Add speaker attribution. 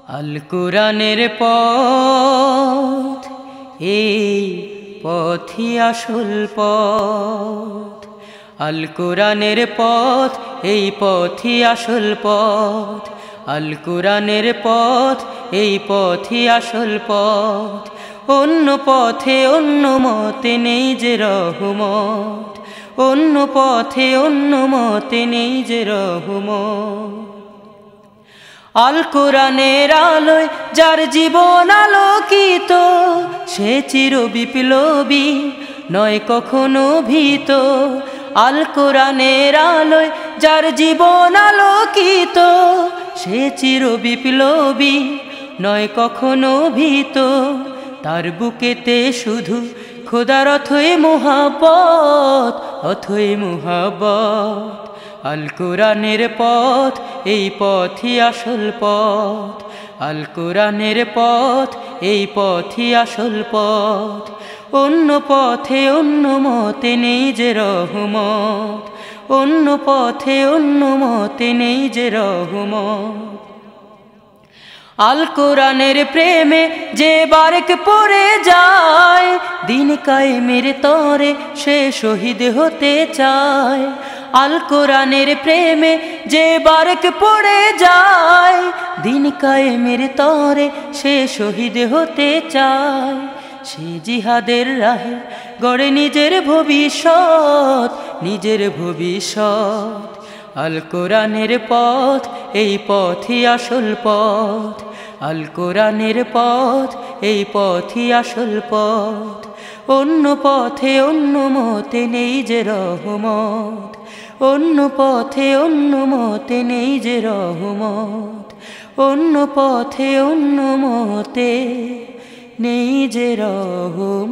Speaker 1: আল কোরআনের পথ, এই পথই আসল পথ। আল কোরআনের পথ, এই পথই আসল পথ। আল কোরআনের পথ, এই পথই আসল পথ। অন্য পথে অন্য মতে নেই যে রহমত, অন্য পথে অন্য মতে নেই যে রহমত। আল কোরআনের আলোয় যার জীবন আলোকিত, সে চির বিপ্লবী নয় কখনো ভীত। আল কোরআনের আলোয় যার জীবন আলোকিত, সে চির বিপ্লবী নয় কখনো ভীত। তার বুকেতে শুধু খোদার অথই মুহাব্বত, অথই মুহাব্বত। আল কোরআনের পথ, এই পথই আসল পথ। আল কোরআনের পথ, এই পথই আসল পথ। অন্য পথে অন্য মতে নেই যে রহমত, অন্য পথে অন্য মতে নেই যে রহমত। আল কোরআনের প্রেমে যে বারেক পড়ে যায়, দিন কায়েমের তরে সে শহীদ হতে চায়। আল কোরআনের প্রেমে যে বারেক পড়ে যায়, দিন কায়েমের তরে সে শহীদ হতে চায়। সে জিহাদের রাহে গড়ে নিজের ভবিষ্যৎ, নিজের ভবিষ্যৎ। আল কোরআনের পথ, এই পথই আসল পথ। আল কোরআনের পথ, এই পথই আসল পথ। অন্য পথে অন্য মতে নেই যে রহমত, অন্য পথে অন্য মতে নেই যে রহমত। অন্য পথে অন্য মতে নেই যে রহমত।